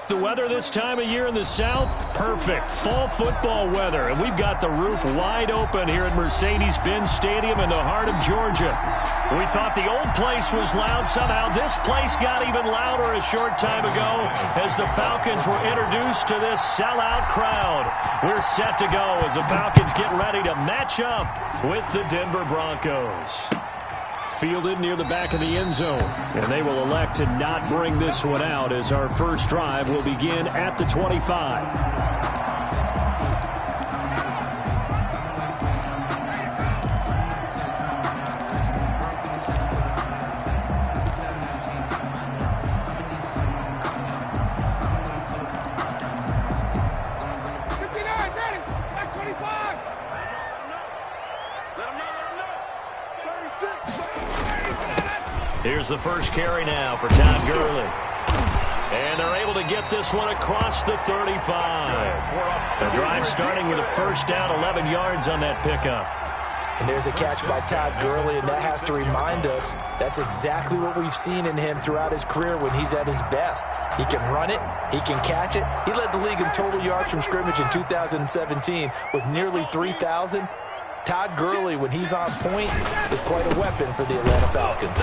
The weather this time of year in the South, perfect. Fall football weather, and we've got the roof wide open here at Mercedes-Benz Stadium in the heart of Georgia. We thought the old place was loud. Somehow this place got even louder a short time ago as the Falcons were introduced to this sellout crowd. We're set to go as the Falcons get ready to match up with the Denver Broncos. Fielded near the back of the end zone, and they will elect to not bring this one out as our first drive will begin at the 25. Here's the first carry now for Todd Gurley. And they're able to get this one across the 35. The drive starting with a first down, 11 yards on that pickup. And there's a catch by Todd Gurley, and that has to remind us that's exactly what we've seen in him throughout his career when he's at his best. He can run it. He can catch it. He led the league in total yards from scrimmage in 2017 with nearly 3,000. Todd Gurley, when he's on point, is quite a weapon for the Atlanta Falcons.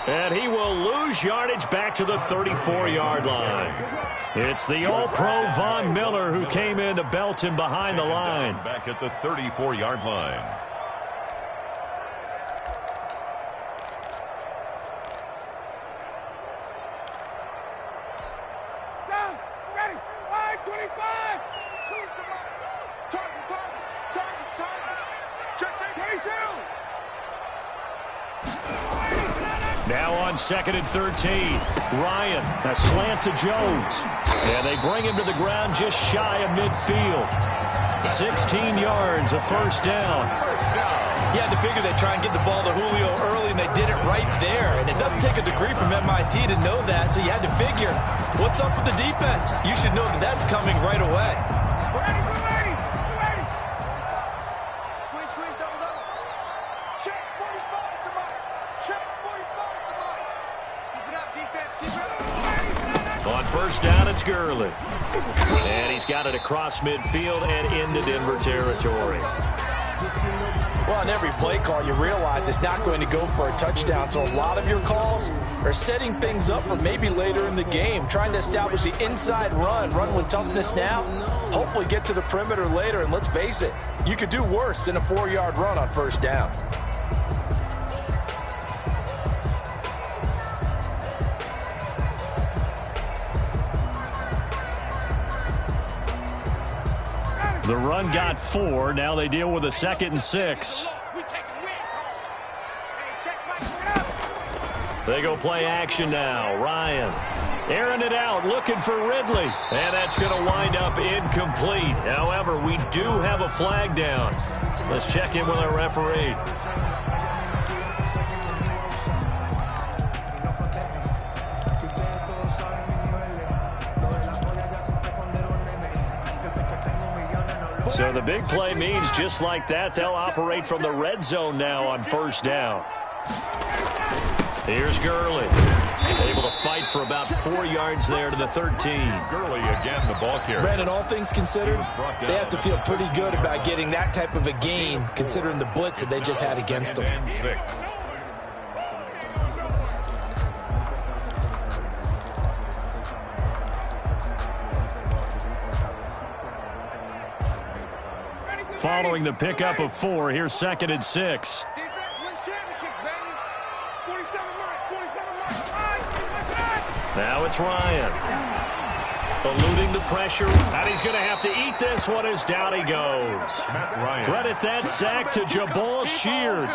And he will lose yardage back to the 34-yard line. It's the All-Pro Von Miller who came in to belt him behind the line. Back at the 34-yard line. Down, ready, 5-25. Target. Check 22. Now on second and 13. Ryan, a slant to Jones. And they bring him to the ground just shy of midfield. 16 yards, a first down. You had to figure they'd try and get the ball to Julio early, and they did it right there. And it doesn't take a degree from MIT to know that, so you had to figure, what's up with the defense? You should know that that's coming right away. On first down, it's Gurley. And he's got it across midfield and into Denver territory. Well, on every play call, you realize it's not going to go for a touchdown. So a lot of your calls are setting things up for maybe later in the game, trying to establish the inside run with toughness now, hopefully get to the perimeter later. And let's face it, you could do worse than a 4-yard run on first down. The run got 4. Now they deal with a 2nd and 6. They go play action now. Ryan airing it out, looking for Ridley. And that's going to wind up incomplete. However, we do have a flag down. Let's check in with our referee. So the big play means just like that, they'll operate from the red zone now on first down. Here's Gurley. Able to fight for about 4 yards there to the 13. Gurley again, the ball carrier. Brandon, all things considered, they have to feel pretty good about getting that type of a gain, considering the blitz that they just had against them. Following the pickup of 4, here's 2nd and 6. Now it's Ryan. Eluding the pressure, and he's going to have to eat this one as down he goes. Credit that sack to Jabal Sheard.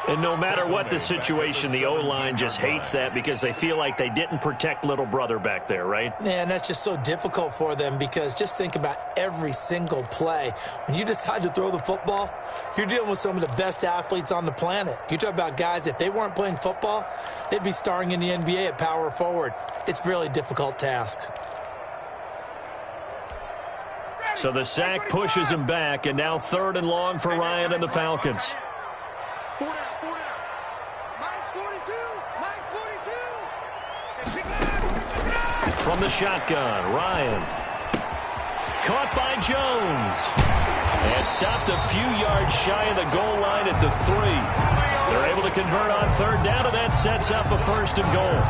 And no matter what the situation, the O-line just hates that because they feel like they didn't protect little brother back there, right? Yeah, and that's just so difficult for them because just think about every single play. When you decide to throw the football, you're dealing with some of the best athletes on the planet. You talk about guys, if they weren't playing football, they'd be starring in the NBA at power forward. It's a really difficult task. So the sack pushes him back, and now 3rd and long for Ryan and the Falcons. From the shotgun, Ryan. Caught by Jones. And stopped a few yards shy of the goal line at the 3. They're able to convert on third down, and that sets up a first and goal.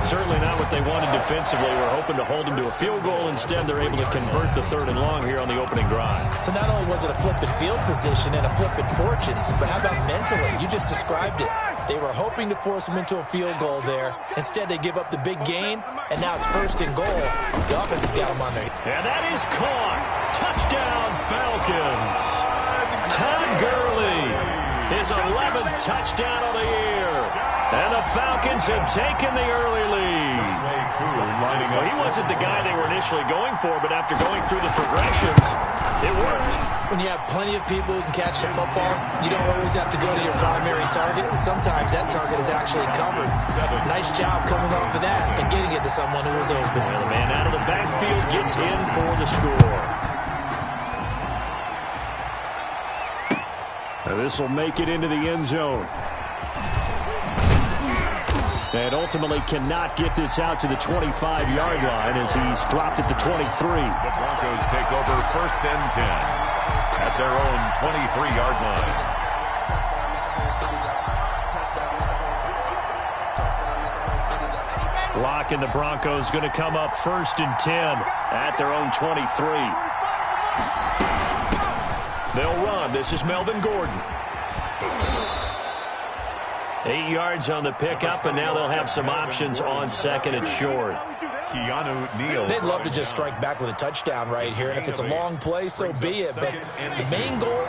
Certainly not what they wanted defensively. We're hoping to hold them to a field goal. Instead, they're able to convert the third and long here on the opening drive. So not only was it a flipping field position and a flipping fortunes, but how about mentally? You just described it. They were hoping to force them into a field goal there. Instead, they give up the big gain, and now it's first and goal. The offense has got them on there. And that is caught. Touchdown, Falcons. Todd Gurley, his 11th touchdown of the year. And the Falcons have taken the early lead. Well, he wasn't the guy they were initially going for, but after going through the progressions, it worked. When you have plenty of people who can catch the football, you don't always have to go to your primary target, and sometimes that target is actually covered. Nice job coming off of that and getting it to someone who was open. Well, the man out of the backfield gets in for the score. Now this will make it into the end zone. And ultimately cannot get this out to the 25-yard line as he's dropped at the 23. The Broncos take over first and 10 at their own 23-yard line. Locke and the Broncos going to come up first and 10 at their own 23. They'll run. This is Melvin Gordon. 8 yards on the pickup, and now they'll have some options on second and short. They'd love to just strike back with a touchdown right here, and if it's a long play, so be it. But the main goal,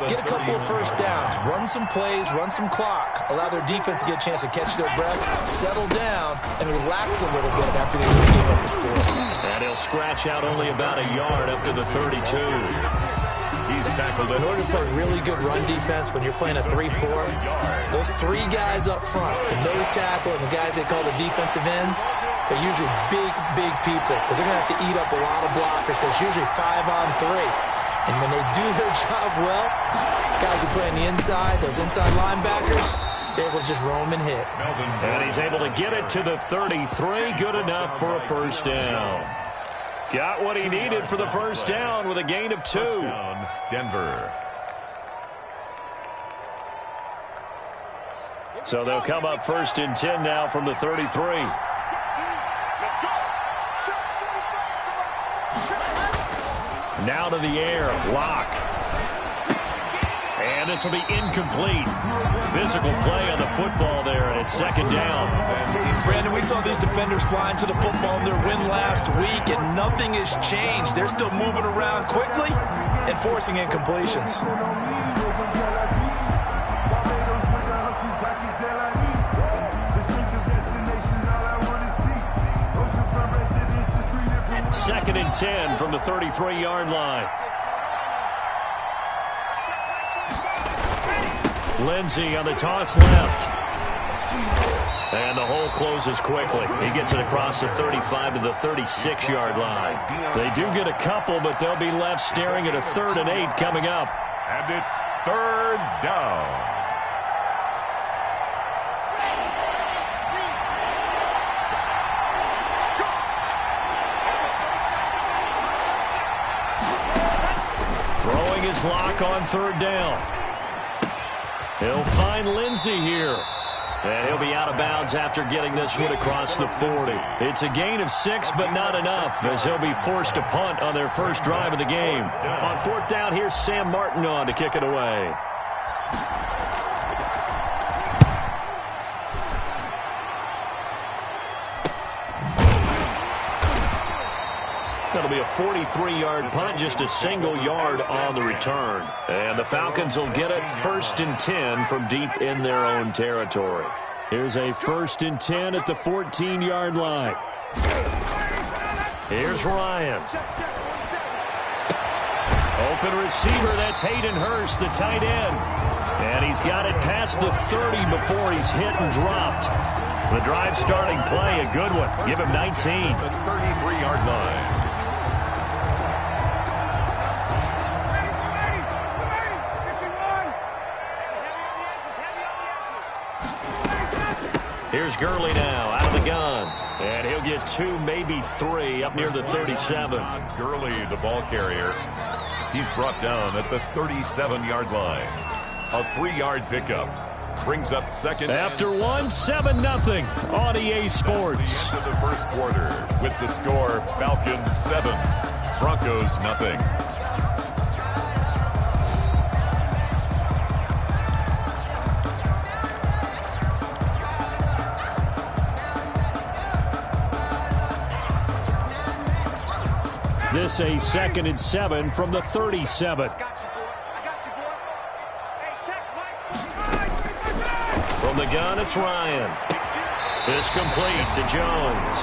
get a couple of first downs, run some plays, run some clock, allow their defense to get a chance to catch their breath, settle down, and relax a little bit after they just gave up the score. And he'll scratch out only about a yard up to the 32. He's tackled In order to play really good run defense when you're playing a 3-4, those 3 guys up front, the nose tackle and the guys they call the defensive ends, they're usually big people because they're going to have to eat up a lot of blockers because it's usually 5-on-3. And when they do their job well, guys who play on the inside, those inside linebackers, they're able to just roam and hit. And he's able to get it to the 33. Good enough for a first down. Got what he needed for the first down with a gain of 2. Denver. So they'll come up first and 10 now from the 33. Now to the air, Locke. And this will be incomplete. Physical play on the football there, and it's second down. Brandon, we saw these defenders flying to the football in their win last week, and nothing has changed. They're still moving around quickly and forcing incompletions. Second and 10 from the 33-yard line. Lindsey on the toss left. And the hole closes quickly. He gets it across the 35 to the 36-yard line. They do get a couple, but they'll be left staring at a 3rd and 8 coming up. And it's third down. Throwing his Lock on third down. He'll find Lindsey here. And he'll be out of bounds after getting this one across the 40. It's a gain of 6, but not enough, as he'll be forced to punt on their first drive of the game. On fourth down, here's Sam Martin on to kick it away. That'll be a 43-yard punt, just a single yard on the return. And the Falcons will get it first and 10 from deep in their own territory. Here's a first and 10 at the 14-yard line. Here's Ryan. Open receiver, that's Hayden Hurst, the tight end. And he's got it past the 30 before he's hit and dropped. The drive starting play, a good one. Give him 19. The 33-yard line. Here's Gurley now, out of the gun. And he'll get 2, maybe 3 up near the 37. Todd Gurley, the ball carrier. He's brought down at the 37-yard line. A 3-yard pickup. Brings up second. After 1, 7-0 on EA Sports. At the end of the first quarter with the score Falcons 7, Broncos nothing. This a 2nd and 7 from the 37. From the gun, it's Ryan. This complete to Jones.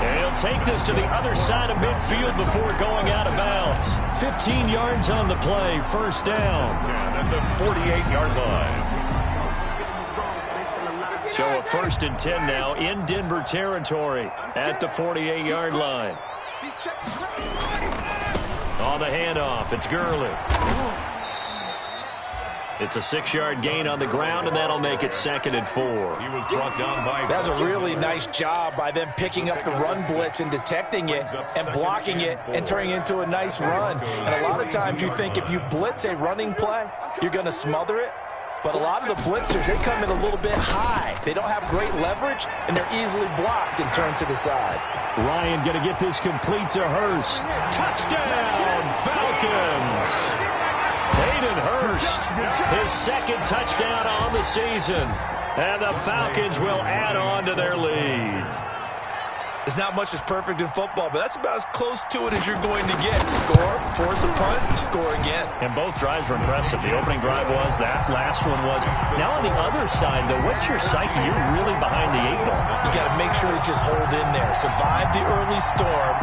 And he'll take this to the other side of midfield before going out of bounds. 15 yards on the play, first down. At the 48-yard line. So a 1st and 10 now in Denver territory at the 48-yard line. On the handoff, it's Gurley. It's a 6-yard gain on the ground, and that'll make it 2nd and 4. He was brought down by... That's a really nice job by them picking up the run blitz and detecting it and blocking it and turning it into a nice run. And a lot of times you think if you blitz a running play, you're going to smother it. But a lot of the blitzers, they come in a little bit high. They don't have great leverage, and they're easily blocked and turned to the side. Ryan going to get this complete to Hurst. Touchdown, Falcons! Hayden Hurst, his 2nd touchdown on the season. And the Falcons will add on to their lead. There's not much that's perfect in football, but that's about as close to it as you're going to get. Score, force a punt, score again. And both drives were impressive. The opening drive was, that last one was. Now on the other side, though, what's your psyche? You're really behind the 8 ball. You got to make sure to just hold in there. Survive the early storm,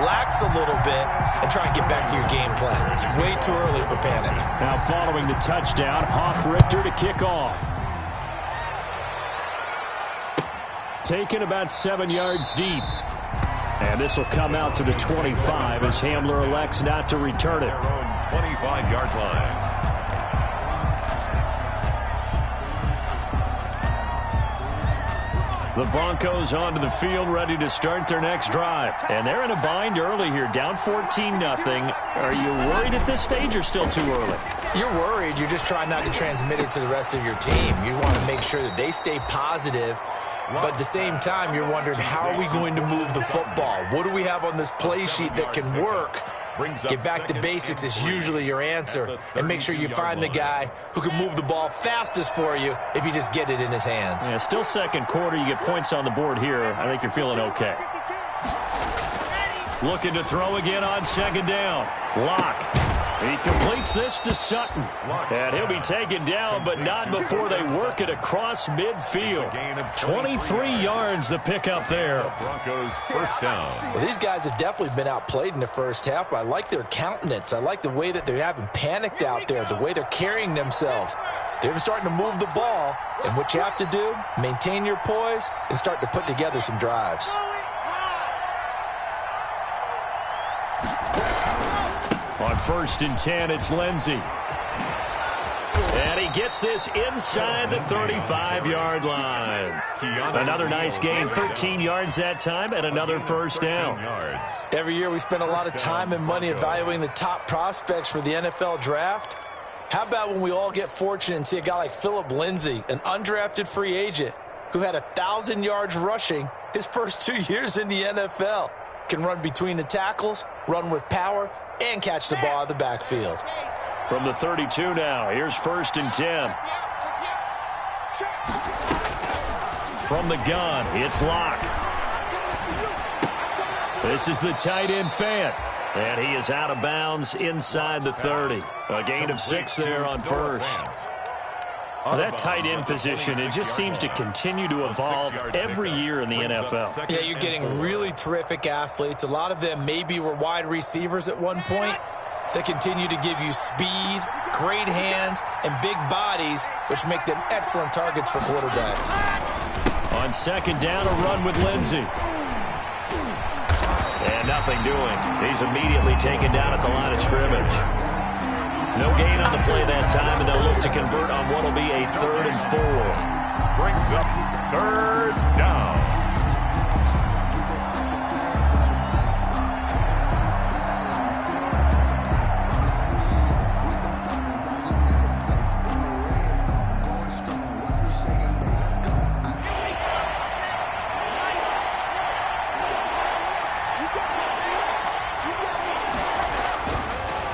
relax a little bit, and try and get back to your game plan. It's way too early for panic. Now following the touchdown, Hoff-Richter to kick off. Taken about 7 yards deep. And this will come out to the 25 as Hamler elects not to return it. 25-yard line. The Broncos onto the field, ready to start their next drive. And they're in a bind early here, down 14-0. Are you worried at this stage or still too early? You're worried. You're just trying not to transmit it to the rest of your team. You want to make sure that they stay positive. But at the same time, you're wondering, how are we going to move the football? What do we have on this play sheet that can work? Get back to basics is usually your answer. And make sure you find the guy who can move the ball fastest for you if you just get it in his hands. Yeah, still second quarter. You get points on the board here. I think you're feeling okay. Looking to throw again on 2nd down. Lock. He completes this to Sutton. And he'll be taken down, but not before they work it across midfield. 23 yards the pickup there. Broncos first down. Well, these guys have definitely been outplayed in the first half. I like their countenance. I like the way that they haven't panicked out there, the way they're carrying themselves. They're starting to move the ball. And what you have to do, maintain your poise and start to put together some drives. On 1st and 10, it's Lindsey. And he gets this inside the 35-yard line. Another nice gain, 13 yards that time, and another first down. Every year we spend a lot of time and money evaluating the top prospects for the NFL draft. How about when we all get fortunate and see a guy like Phillip Lindsay, an undrafted free agent who had 1,000 yards rushing his first 2 years in the NFL. Can run between the tackles, run with power, and catch the ball out of the backfield. From the 32 now, here's 1st and 10. From the gun, it's Locke. This is the tight end Fant. And he is out of bounds inside the 30. A gain of 6 there on 1st. Well, that tight end position, it just seems to continue to evolve every year in the NFL. Yeah, you're getting really terrific athletes. A lot of them maybe were wide receivers at one point. They continue to give you speed, great hands, and big bodies, which make them excellent targets for quarterbacks. On 2nd down, a run with Lindsey. And nothing doing. He's immediately taken down at the line of scrimmage. No gain on the play that time, and they'll look to convert on what will be a 3rd and 4. Brings up 3rd down.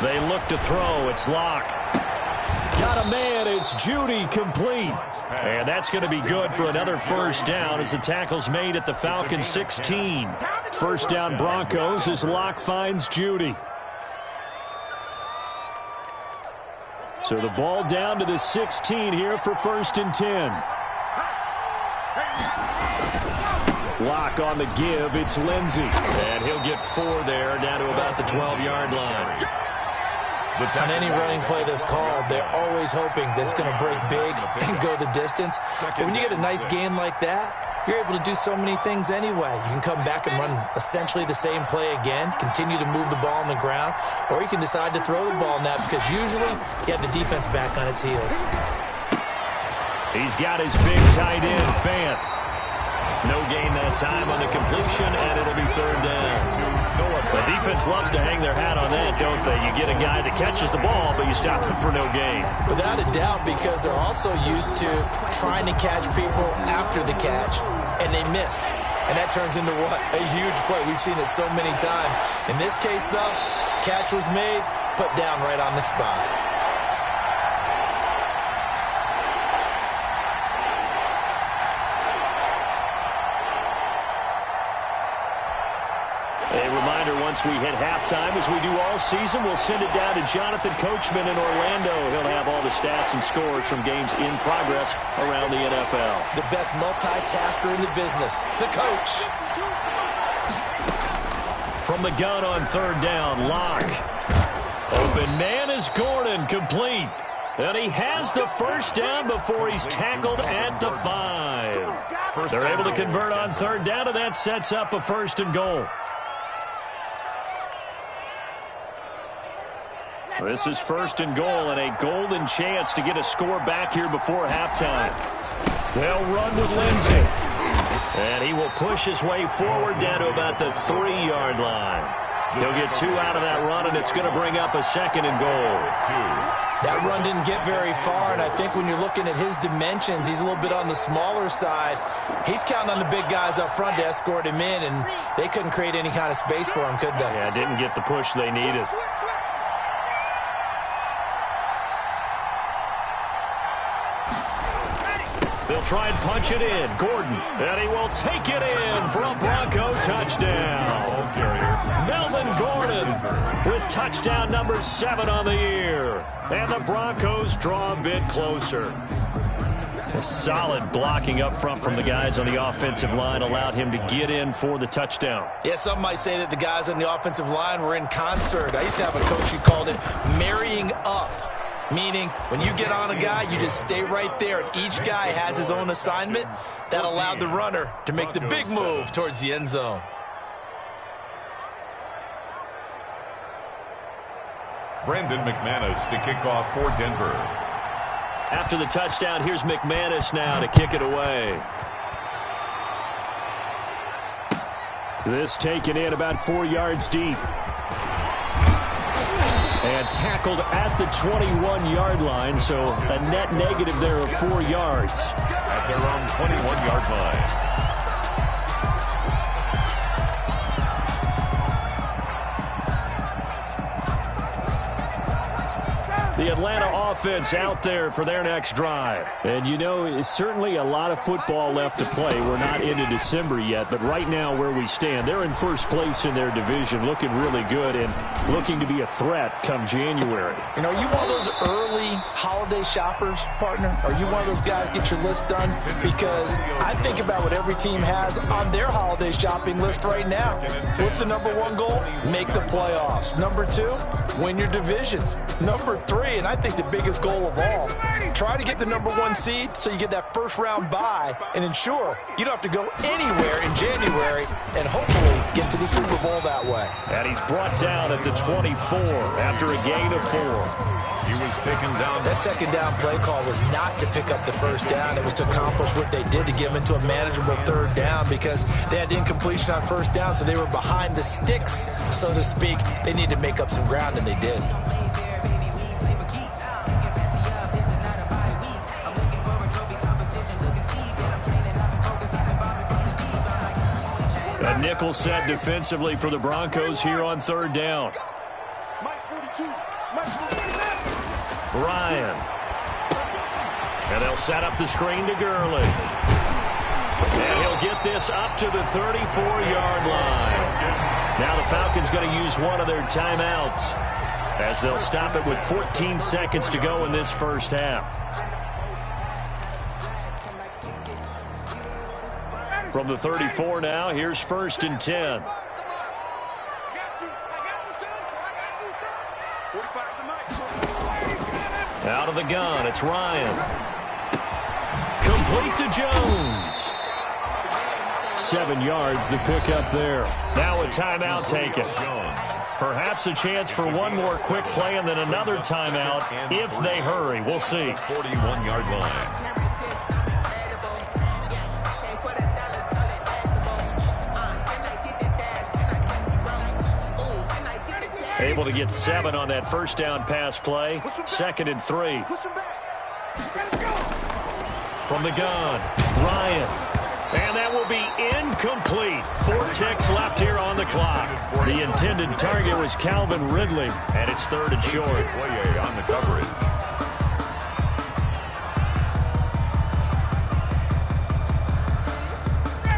They look to throw. It's Locke. Got a man. It's Judy, complete. And that's going to be good for another first down as the tackle's made at the Falcons 16. First down Broncos as Locke finds Judy. So the ball down to the 16 here for 1st and 10. Locke on the give. It's Lindsey. And he'll get 4 there, down to about the 12-yard line. On any running play that's called, they're always hoping that it's going to break big and go the distance. But when you get a nice game like that, you're able to do so many things anyway. You can come back and run essentially the same play again, continue to move the ball on the ground, or you can decide to throw the ball now because usually you have the defense back on its heels. He's got his big tight end, Fant. No gain that time on the completion, and it'll be 3rd down. The defense loves to hang their hat on that, don't they? You get a guy that catches the ball, but you stop him for no gain. Without a doubt, because they're also used to trying to catch people after the catch, and they miss. And that turns into what? A huge play. We've seen it so many times. In this case, though, catch was made, put down right on the spot. A reminder, once we hit halftime, as we do all season, we'll send it down to Jonathan Coachman in Orlando. He'll have all the stats and scores from games in progress around the NFL. The best multitasker in the business, the coach. From the gun on 3rd down, Locke. Open man is Gordon, complete. And he has the first down before he's tackled at the 5. They're able to convert on 3rd down, and that sets up a 1st and goal. This is 1st and goal and a golden chance to get a score back here before halftime. They'll run with Lindsey. And he will push his way forward down to about the 3-yard line. He'll get 2 out of that run, and it's going to bring up a 2nd and goal. That run didn't get very far, and I think when you're looking at his dimensions, he's a little bit on the smaller side. He's counting on the big guys up front to escort him in, and they couldn't create any kind of space for him, could they? Yeah, didn't get the push they needed. They'll try and punch it in. Gordon, and he will take it in for a Bronco touchdown. Melvin Gordon with touchdown number 7 on the year. And the Broncos draw a bit closer. A solid blocking up front from the guys on the offensive line allowed him to get in for the touchdown. Yeah, some might say that the guys on the offensive line were in concert. I used to have a coach who called it marrying up. Meaning, when you get on a guy, you just stay right there, and each guy has his own assignment. That allowed the runner to make the big move towards the end zone. Brandon McManus to kick off for Denver. After the touchdown, here's McManus now to kick it away. This taken in about 4 yards deep. And tackled at the 21-yard line, so a net negative there of 4 yards. At their own 21-yard line. The Atlanta offense out there for their next drive. And, you know, it's certainly a lot of football left to play. We're not into December yet, but right now where we stand, they're in first place in their division, looking really good and looking to be a threat come January. You know, are you one of those early holiday shoppers, partner? Are you one of those guys get your list done? Because I think about what every team has on their holiday shopping list right now. What's the number 1 goal? Make the playoffs. Number 2, win your division. Number 3, and I think the biggest goal of all, try to get the number 1 seed so you get that first round bye and ensure you don't have to go anywhere in January and hopefully get to the Super Bowl that way. And he's brought down at the 24 after a gain of 4. He was taken down. That second down play call was not to pick up the first down. It was to accomplish what they did to get them into a manageable 3rd down because they had incompletion on 1st down, so they were behind the sticks, so to speak. They needed to make up some ground, and they did. A nickel set defensively for the Broncos here on 3rd down. Mike 42. Ryan. And they'll set up the screen to Gurley. And he'll get this up to the 34-yard line. Now the Falcons going to use one of their timeouts as they'll stop it with 14 seconds to go in this first half. From the 34 now, here's 1st and 10. Out of the gun, it's Ryan. Complete to Jones. 7 yards, the pickup there. Now a timeout taken. Perhaps a chance for one more quick play and then another timeout if they hurry. We'll see. 41-yard line. Able to get 7 on that first down pass play. 2nd and 3. From the gun, Ryan. And that will be incomplete. 4 ticks left here on the clock. The intended target was Calvin Ridley, and it's 3rd and short. On the coverage.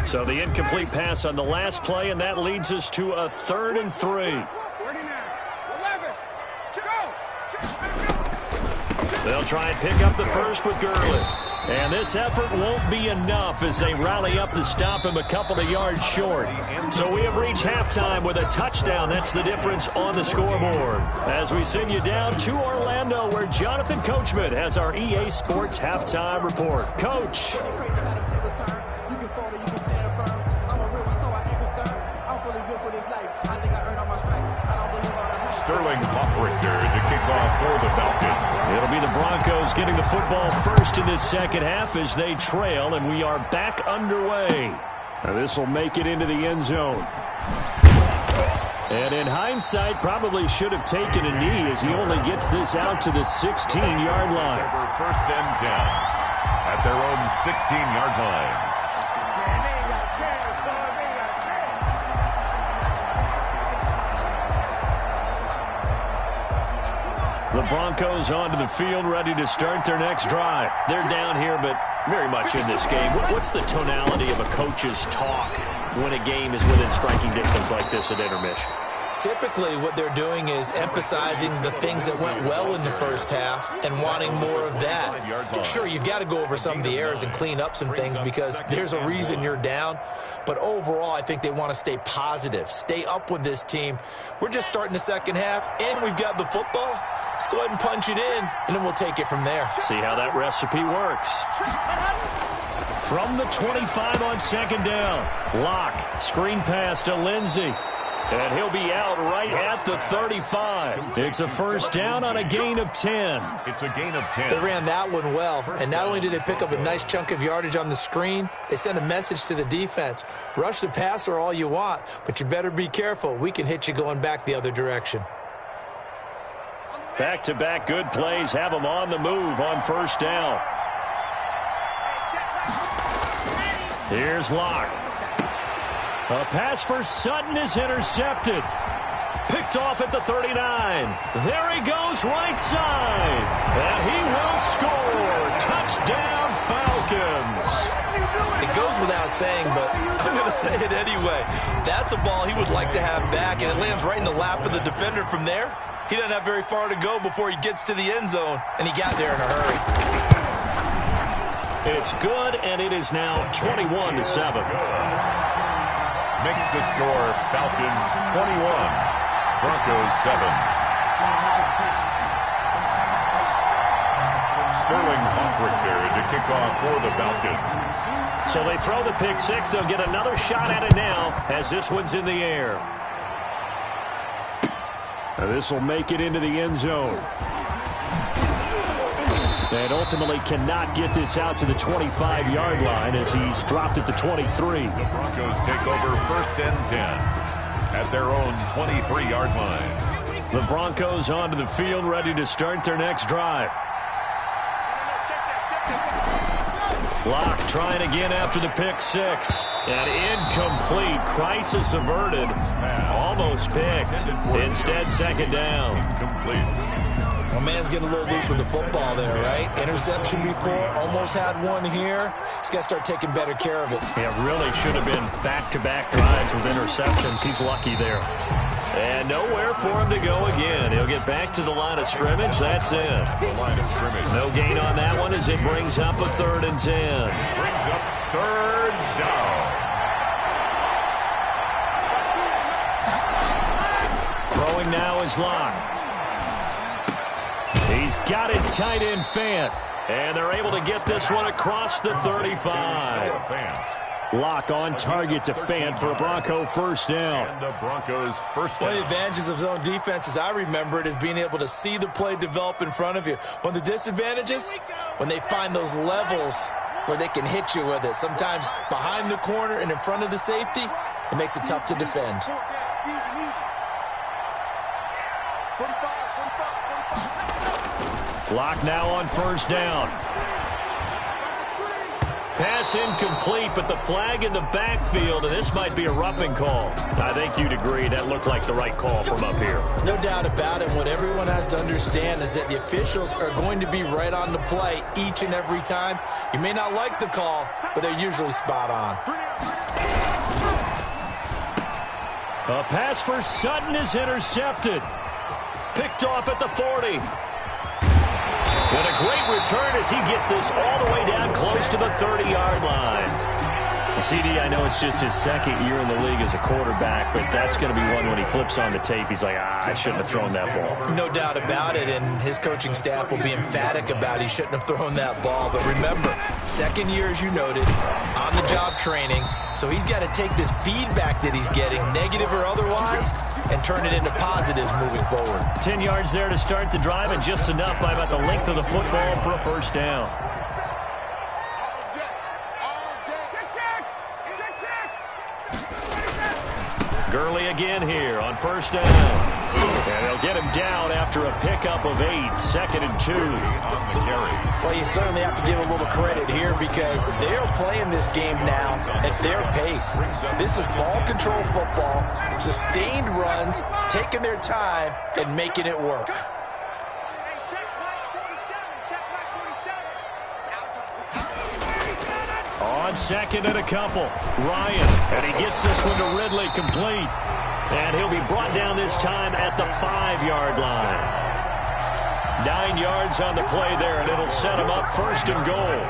So the incomplete pass on the last play, and that leads us to a 3rd and 3. They'll try and pick up the first with Gurley. And this effort won't be enough as they rally up to stop him a couple of yards short. So we have reached halftime with a touchdown. That's the difference on the scoreboard. As we send you down to Orlando, where Jonathan Coachman has our EA Sports halftime report. Coach. Sterling Hoffrichter to kick off for the Falcons. It'll be the Broncos getting the football first in this second half as they trail, and we are back underway. Now this will make it into the end zone. And in hindsight, probably should have taken a knee as he only gets this out to the 16-yard line. 1st and 10 at their own 16-yard line. The Broncos onto the field, ready to start their next drive. They're down here, but very much in this game. What's the tonality of a coach's talk when a game is within striking distance like this at intermission? Typically, what they're doing is emphasizing the things that went well in the first half and wanting more of that. Sure, you've got to go over some of the errors and clean up some things because there's a reason you're down. But overall, I think they want to stay positive, stay up with this team. We're just starting the second half, and we've got the football. Let's go ahead and punch it in, and then we'll take it from there. See how that recipe works. From the 25 on 2nd down, Locke, screen pass to Lindsey. And he'll be out right at the 35. It's a first down on a gain of 10. It's a gain of 10. They ran that one well, and not only did they pick up a nice chunk of yardage on the screen, they sent a message to the defense. Rush the passer all you want, but you better be careful. We can hit you going back the other direction. Back-to-back good plays have them on the move on first down. Here's Locke. A pass for Sutton is intercepted. Picked off at the 39. There he goes right side. And he will score. Touchdown, Falcons. It goes without saying, but I'm going to say it anyway. That's a ball he would like to have back, and it lands right in the lap of the defender from there. He doesn't have very far to go before he gets to the end zone, and he got there in a hurry. It's good, and it is now 21-7. Makes the score Falcons 21, Broncos 7. Sterling Hoffrichter to kick off for the Falcons. So they throw the pick six. They'll get another shot at it now as this one's in the air. Now this will make it into the end zone. And ultimately cannot get this out to the 25-yard line as he's dropped at the 23. The Broncos take over 1st and 10 at their own 23-yard line. The Broncos onto the field, ready to start their next drive. Locke trying again after the pick six. And incomplete. Crisis averted. Almost picked. Instead, second down. My man's getting a little loose with the football there, right? Interception before, almost had one here. He's got to start taking better care of it. Yeah, really should have been back-to-back drives with interceptions. He's lucky there. And nowhere for him to go again. He'll get back to the line of scrimmage. That's it. No gain on that one as it brings up a 3rd and 10. Brings up 3rd down. Throwing now is Locke. He's got his tight end Fant. And they're able to get this one across the 35. Locke on target to Fant for a Bronco first down. And the Broncos first down. One of the advantages of zone defense, as I remember it, is being able to see the play develop in front of you. One of the disadvantages, when they find those levels where they can hit you with it, sometimes behind the corner and in front of the safety, it makes it tough to defend. Locke now on first down. Pass incomplete, but the flag in the backfield, and this might be a roughing call. I think you'd agree that looked like the right call from up here. No doubt about it. What everyone has to understand is that the officials are going to be right on the play each and every time. You may not like the call, but they're usually spot on. A pass for Sutton is intercepted. Picked off at the 40. And a great return as he gets this all the way down close to the 30-yard line. CD, I know it's just his second year in the league as a quarterback, but that's going to be one when he flips on the tape. He's like, I shouldn't have thrown that ball. No doubt about it, and his coaching staff will be emphatic about he shouldn't have thrown that ball. But remember, second year, as you noted, on-the-job training, so he's got to take this feedback that he's getting, negative or otherwise, and turn it into positives moving forward. 10 yards there to start the drive, and just enough by about the length of the football for a first down. Gurley again here on first down. And they'll get him down after a pickup of 8, 2nd and 2. Well, you certainly have to give a little credit here because they're playing this game now at their pace. This is ball control football, sustained runs, taking their time, and making it work. On 2nd and a couple, Ryan, and he gets this one to Ridley complete. And he'll be brought down this time at the 5-yard line. 9 yards on the play there, and it'll set him up 1st and goal.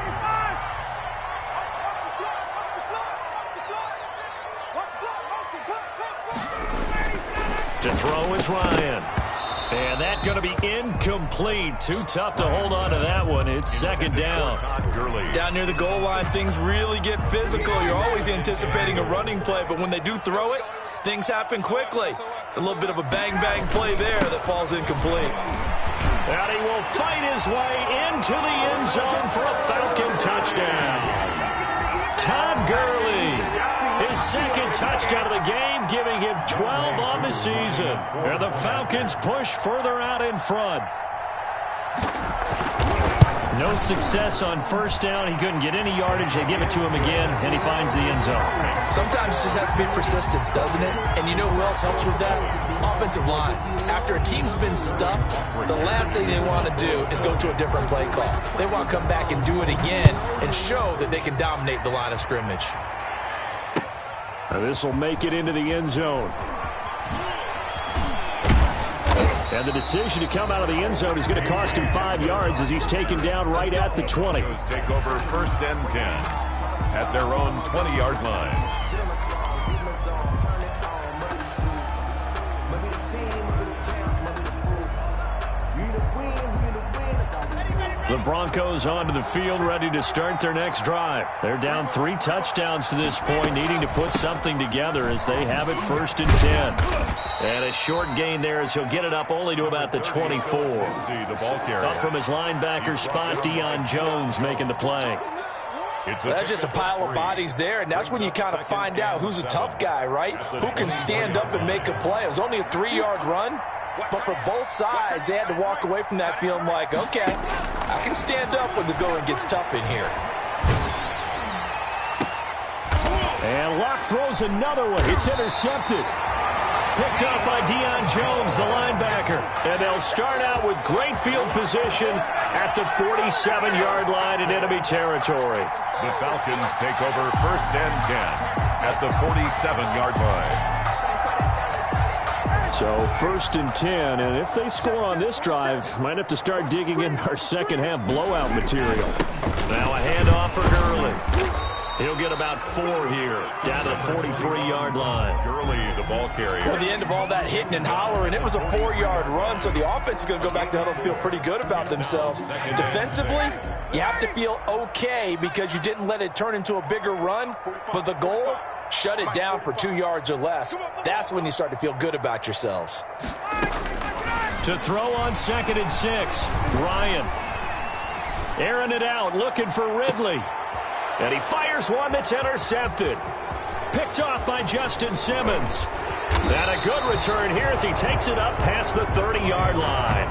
To throw is Ryan. And that's going to be incomplete. Too tough to hold on to that one. It's 2nd down. Down near the goal line, things really get physical. You're always anticipating a running play, but when they do throw it, things happen quickly. A little bit of a bang-bang play there that falls incomplete. And he will fight his way into the end zone for a Falcon touchdown. Todd Gurley, his 2nd touchdown of the game, giving him 12 on the season. And the Falcons push further out in front. No success on first down. He couldn't get any yardage. They give it to him again, and he finds the end zone. Sometimes it just has to be persistence, doesn't it? And you know who else helps with that? Offensive line. After a team's been stuffed, the last thing they want to do is go to a different play call. They want to come back and do it again and show that they can dominate the line of scrimmage. This will make it into the end zone. And the decision to come out of the end zone is going to cost him 5 yards as he's taken down right at the 20. Take over 1st and 10 at their own 20-yard line. The Broncos onto the field, ready to start their next drive. They're down 3 touchdowns to this point, needing to put something together as they have it 1st and 10. And a short gain there as he'll get it up only to about the 24. Up from his linebacker spot, Deion Jones making the play. That's just a pile of bodies there, and that's when you kind of find out who's a tough guy, right? Who can stand up and make a play. It was only a 3-yard run, but for both sides, they had to walk away from that feeling like, okay, I can stand up when the going gets tough in here. And Locke throws another one. It's intercepted. Picked up by Deion Jones, the linebacker. And they'll start out with great field position at the 47-yard line in enemy territory. The Falcons take over 1st and 10 at the 47-yard line. So 1st and 10, and if they score on this drive, might have to start digging in our second-half blowout material. Now a handoff for Gurley. He'll get about 4 here, down to the 43-yard line. Gurley, the ball carrier. Well, the end of all that hitting and hollering, it was a 4-yard run, so the offense is going to go back to huddle and feel pretty good about themselves. Defensively, you have to feel okay because you didn't let it turn into a bigger run, but the goal, shut it down for 2 yards or less. That's when you start to feel good about yourselves. To throw on 2nd and 6, Ryan. Airing it out, looking for Ridley. And he fires one that's intercepted. Picked off by Justin Simmons. And a good return here as he takes it up past the 30-yard line.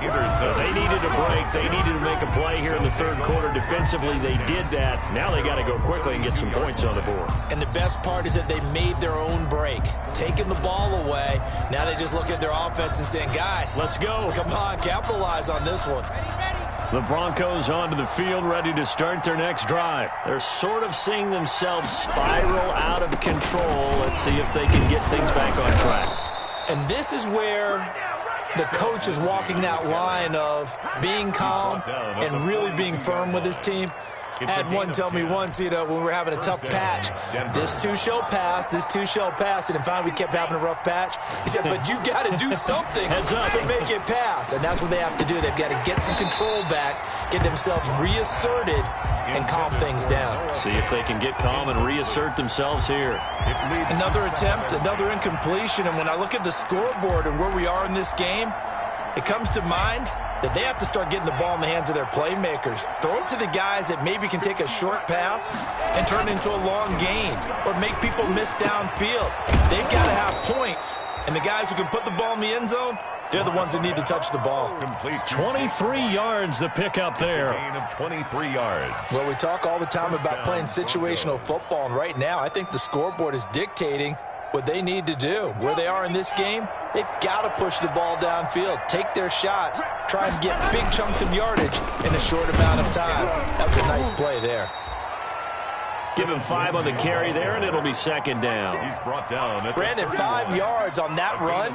They needed a break. They needed to make a play here in the 3rd quarter. Defensively, they did that. Now they got to go quickly and get some points on the board. And the best part is that they made their own break. Taking the ball away. Now they just look at their offense and saying, guys, let's go. Come on, capitalize on this one. The Broncos onto the field, ready to start their next drive. They're sort of seeing themselves spiral out of control. Let's see if they can get things back on track. And this is where the coach is walking that line of being calm and really being firm with his team. I had one tell me once, when we were having a tough patch, this too shall pass, this too shall pass. And finally we kept having a rough patch. He said, but you got to do something to make it pass. And that's what they have to do. They've got to get some control back, get themselves reasserted, and calm things down. See if they can get calm and reassert themselves here. Another attempt, another incompletion. And when I look at the scoreboard and where we are in this game, it comes to mind that they have to start getting the ball in the hands of their playmakers. Throw it to the guys that maybe can take a short pass and turn it into a long gain or make people miss downfield. They've got to have points. And the guys who can put the ball in the end zone, they're the ones that need to touch the ball. Complete 23 yards the pickup there. Gain of 23 yards. Well, we talk all the time about playing situational football, and right now I think the scoreboard is dictating what they need to do. Where they are in this game, they've got to push the ball downfield, take their shots, try and get big chunks of yardage in a short amount of time. That's a nice play there. Give him 5 on the carry there, and it'll be 2nd down. He's brought down. Brandon, 5 yards on that run.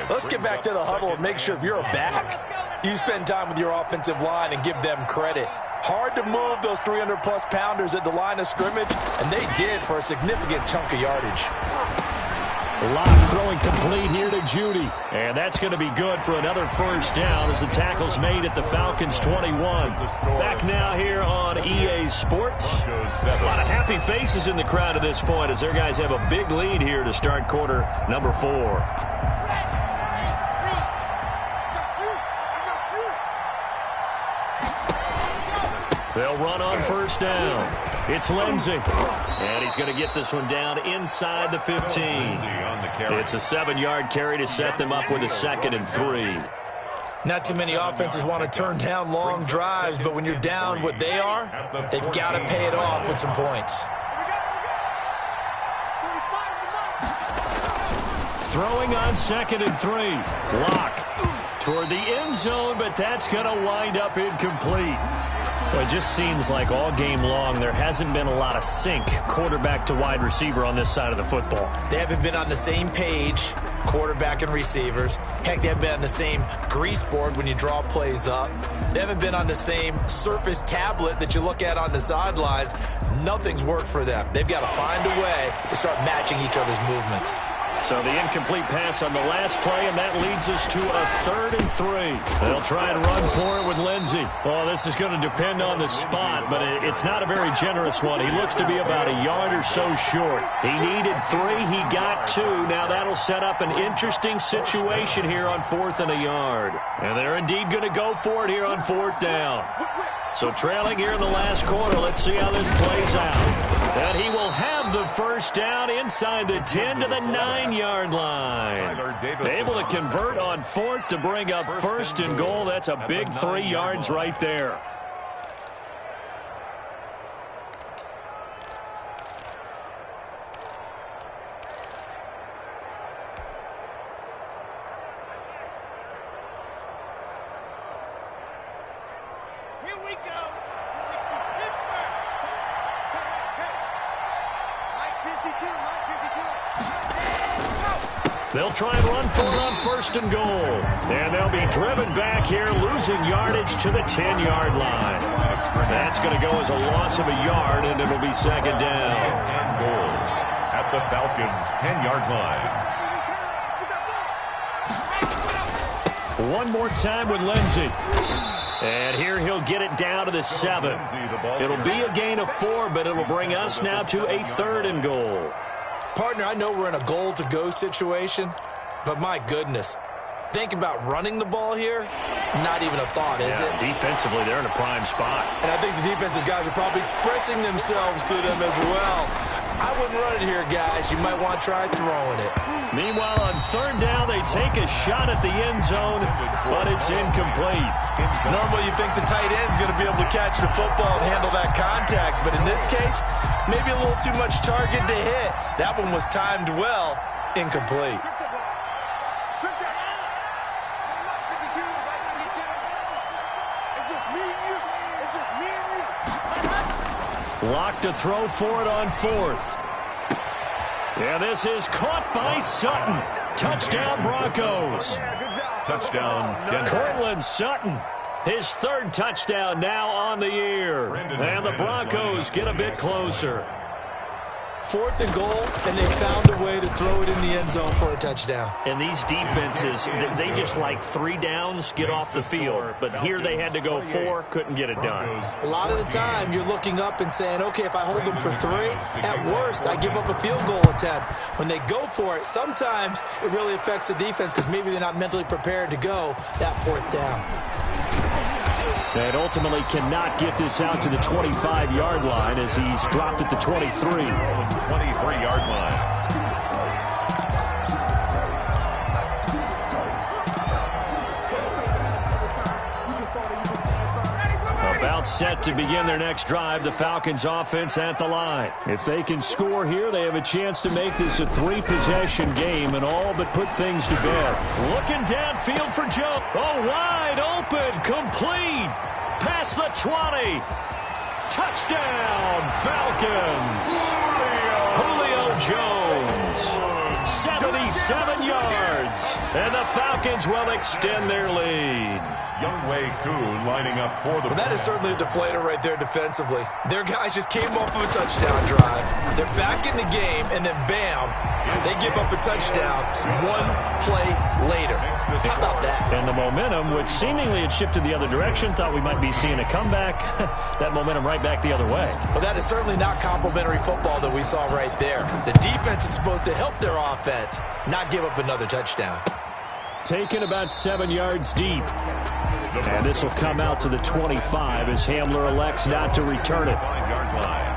Let's get back to the huddle and make sure if you're a back, you spend time with your offensive line and give them credit. Hard to move those 300-plus pounders at the line of scrimmage, and they did for a significant chunk of yardage. Locke throwing complete here to Judy. And that's going to be good for another 1st down as the tackle's made at the Falcons' 21. Back now here on EA Sports. A lot of happy faces in the crowd at this point as their guys have a big lead here to start quarter number 4. They'll run on 1st down. It's Lindsey. And he's going to get this one down inside the 15. It's a 7-yard carry to set them up with a 2nd and 3. Not too many offenses want to turn down long drives, but when you're down what they are, they've got to pay it off with some points. Throwing on 2nd and 3. Locke toward the end zone, but that's going to wind up incomplete. Well, it just seems like all game long there hasn't been a lot of sync quarterback to wide receiver on this side of the football. They haven't been on the same page, quarterback and receivers. Heck, they haven't been on the same grease board when you draw plays up. They haven't been on the same surface tablet that you look at on the sidelines. Nothing's worked for them. They've got to find a way to start matching each other's movements. So the incomplete pass on the last play, and that leads us to a 3rd and 3. They'll try and run for it with Lindsey. Well, this is going to depend on the spot, but it's not a very generous one. He looks to be about a yard or so short. He needed 3. He got 2. Now that'll set up an interesting situation here on 4th and a yard. And they're indeed going to go for it here on 4th down. So trailing here in the last quarter, let's see how this plays out. And he will have the 1st down inside the 10 to the 9-yard line. Able to convert on 4th to bring up 1st and goal. That's a big 3 yards right there. Here we go. 60 Pittsburgh. Mike 52, Mike 52. They'll try and run for it on 1st and goal. And they'll be driven back here, losing yardage to the 10-yard line. That's going to go as a loss of a yard, and it'll be 2nd down. And goal at the Falcons' 10-yard line. One more time with Lindsey. And here he'll get it down to the 7. It'll be a gain of 4, but it'll bring us now to a 3rd and goal. Partner, I know we're in a goal-to-go situation, but my goodness, think about running the ball here. Not even a thought, is it? Defensively, they're in a prime spot. And I think the defensive guys are probably expressing themselves to them as well. I wouldn't run it here, guys. You might want to try throwing it. Meanwhile, on 3rd down, they take a shot at the end zone, but it's incomplete. Normally, you think the tight end's going to be able to catch the football and handle that contact, but in this case, maybe a little too much target to hit. That one was timed well, incomplete. Lock to throw for it on 4th. And this is caught by Sutton. Touchdown, Broncos. Touchdown, Denver. Cortland Sutton, his 3rd touchdown now on the year. And the Broncos get a bit closer. 4th and goal, and they found a way to throw it in the end zone for a touchdown. And these defenses, they just like 3 downs, get off the field. But here they had to go 4, couldn't get it done. A lot of the time, you're looking up and saying, okay, if I hold them for 3, at worst, I give up a field goal attempt. When they go for it, sometimes it really affects the defense because maybe they're not mentally prepared to go that 4th down. And ultimately cannot get this out to the 25-yard line as he's dropped at the 23. 23-yard line. About set to begin their next drive, the Falcons offense at the line. If they can score here, they have a chance to make this a 3-possession game and all but put things to bed. Looking downfield for Joe. Oh, wide open, complete. Past the 20. Touchdown, Falcons. Julio Jones. 77 yards. And the Falcons will extend their lead. Younghoe Koo lining up for the... Well, that is certainly a deflator right there defensively. Their guys just came off of a touchdown drive. They're back in the game, and then bam, they give up a touchdown 1 play later. How about that? And the momentum, which seemingly had shifted the other direction, thought we might be seeing a comeback. That momentum right back the other way. Well, that is certainly not complimentary football that we saw right there. The defense is supposed to help their offense, not give up another touchdown. Taken about 7 yards deep. And this will come out to the 25 as Hamler elects not to return it. 5-yard line.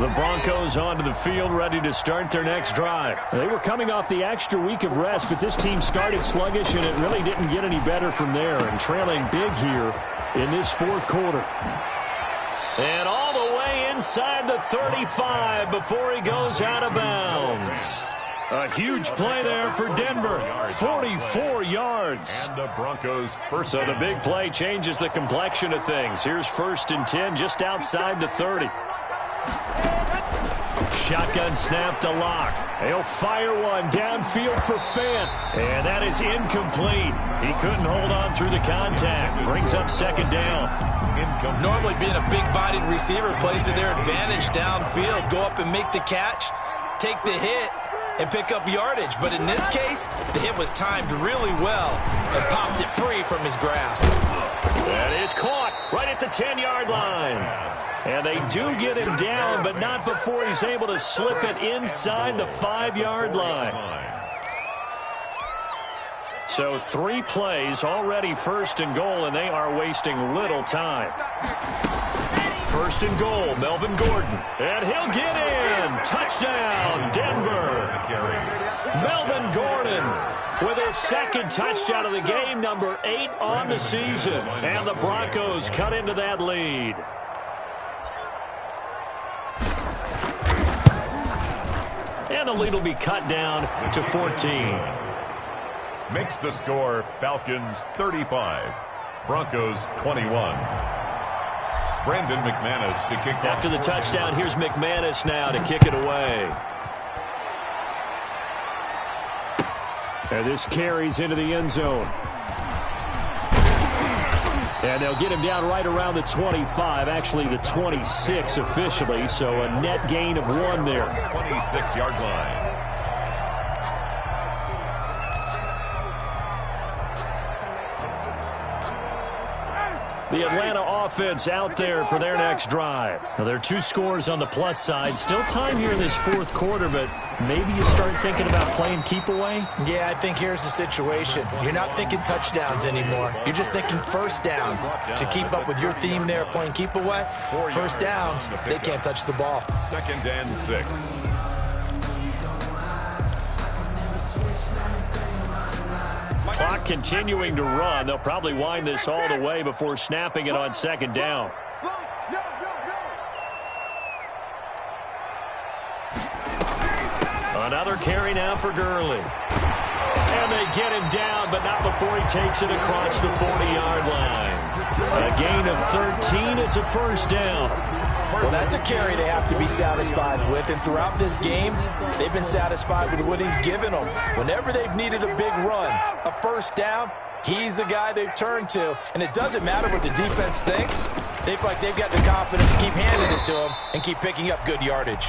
The Broncos onto the field, ready to start their next drive. They were coming off the extra week of rest, but this team started sluggish, and it really didn't get any better from there. And trailing big here in this 4th quarter. And all the way inside the 35 before he goes out of bounds. A huge play there for Denver, 44 yards. And the Broncos first. So the big play changes the complexion of things. Here's 1st and 10 just outside the 30. Shotgun snap to Locke. He'll fire one downfield for Fant. And that is incomplete. He couldn't hold on through the contact. Brings up 2nd down. Normally being a big-bodied receiver plays to their advantage downfield. Go up and make the catch, take the hit, and pick up yardage. But in this case, the hit was timed really well and popped it free from his grasp. That is caught right at the 10-yard line. And they do get him down, but not before he's able to slip it inside the 5-yard line. So 3 plays, already 1st and goal, and they are wasting little time. 1st and goal, Melvin Gordon. And he'll get in. Touchdown, Denver. Melvin Gordon with his 2nd touchdown of the game, number 8 on the season. And the Broncos cut into that lead. And the lead will be cut down to 14. Makes the score Falcons 35, Broncos 21. Brandon McManus to kick off. After the touchdown, here's McManus now to kick it away. And this carries into the end zone. And they'll get him down right around the 25, actually the 26 officially, so a net gain of 1 there. 26-yard line. The Atlanta offense out there for their next drive. Now, there are 2 scores on the plus side. Still time here in this 4th quarter, but maybe you start thinking about playing keep away? Yeah, I think here's the situation. You're not thinking touchdowns anymore. You're just thinking first downs. To keep up with your theme there, playing keep away, first downs, they can't touch the ball. 2nd and 6. Clock continuing to run. They'll probably wind this all the way before snapping it on 2nd down. Another carry now for Gurley. And they get him down, but not before he takes it across the 40-yard line. A gain of 13. It's a first down. Well, that's a carry they have to be satisfied with, and throughout this game, they've been satisfied with what he's given them. Whenever they've needed a big run, a first down, he's the guy they've turned to, and it doesn't matter what the defense thinks. They feel like they've got the confidence to keep handing it to him and keep picking up good yardage.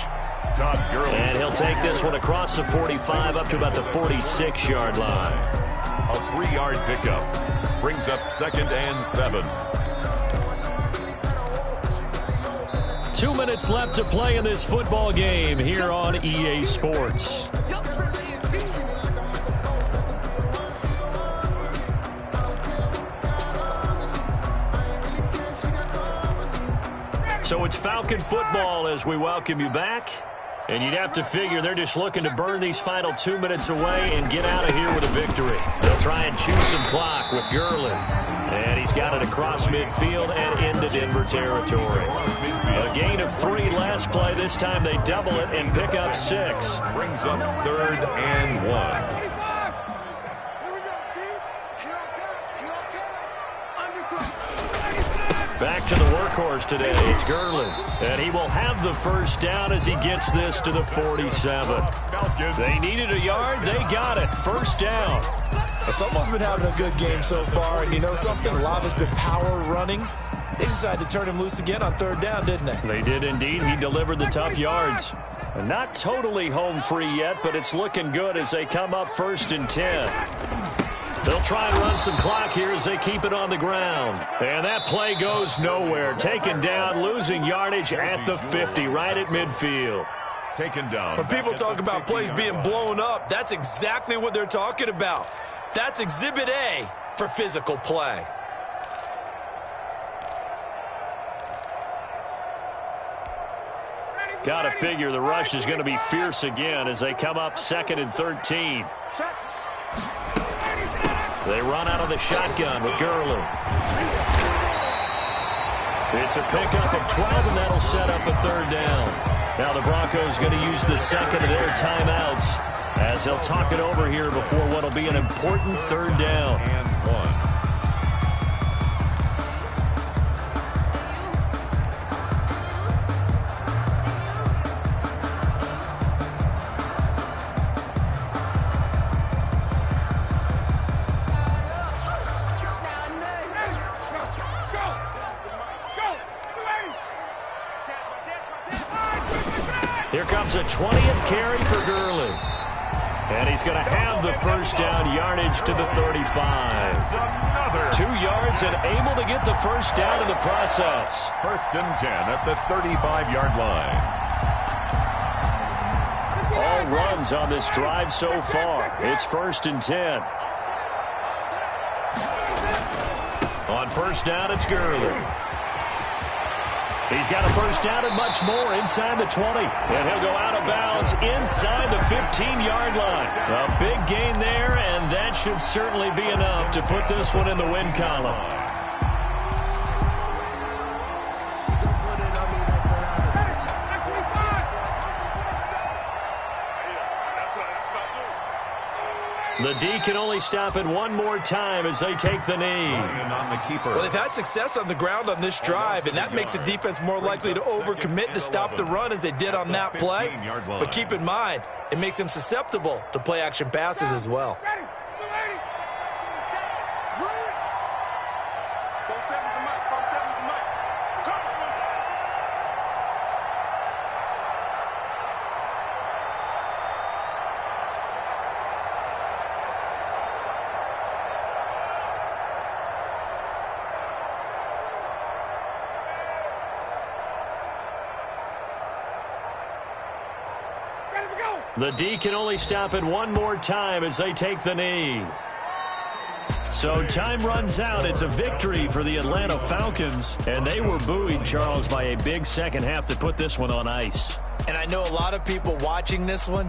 And he'll take this one across the 45 up to about the 46-yard line. A 3-yard pickup brings up 2nd and 7. 2 minutes left to play in this football game here on EA Sports. So it's Falcon football as we welcome you back. And you'd have to figure they're just looking to burn these final 2 minutes away and get out of here with a victory. They'll try and chew some clock with Gurley. And he's got it across midfield and into Denver territory. A gain of 3 last play. This time they double it and pick up 6. Brings up 3rd and 1. Back to the workhorse today. It's Gurley. And he will have the first down as he gets this to the 47. They needed a yard. They got it. First down. Someone's been having a good game so far, and you know something? A lot has been power running. They decided to turn him loose again on 3rd down, didn't they? They did indeed. He delivered the tough yards. Not totally home free yet, but it's looking good as they come up 1st and 10. They'll try and run some clock here as they keep it on the ground. And that play goes nowhere. Taken down, losing yardage at the 50, right at midfield. Taken down. When people talk about plays being blown up, that's exactly what they're talking about. That's Exhibit A for physical play. Got to figure the rush is going to be fierce again as they come up 2nd and 13. They run out of the shotgun with Gurley. It's a pickup of 12, and that'll set up a 3rd down. Now the Broncos going to use the 2nd of their timeouts as they'll talk it over here before what will be an important 3rd down. And 1. Here comes a 20th carry for Gurley. And he's going to have the first down, yardage to the 35. 2 yards and able to get the first down in the process. 1st and 10 at the 35-yard line. All runs on this drive so far. It's 1st and 10. On 1st down, it's Gurley. He's got a first down and much more inside the 20. And he'll go out of bounds inside the 15-yard line. A big gain there, and that should certainly be enough to put this one in the win column. The D can only stop it one more time as they take the knee. On the keeper. Well, they've had success on the ground on this drive, and that makes the defense more likely to overcommit to stop the run as they did on that play. But keep in mind, it makes them susceptible to play-action passes as well. The D can only stop it one more time as they take the knee. So time runs out. It's a victory for the Atlanta Falcons. And they were buoyed, Charles, by a big second half that put this one on ice. And I know a lot of people watching this one,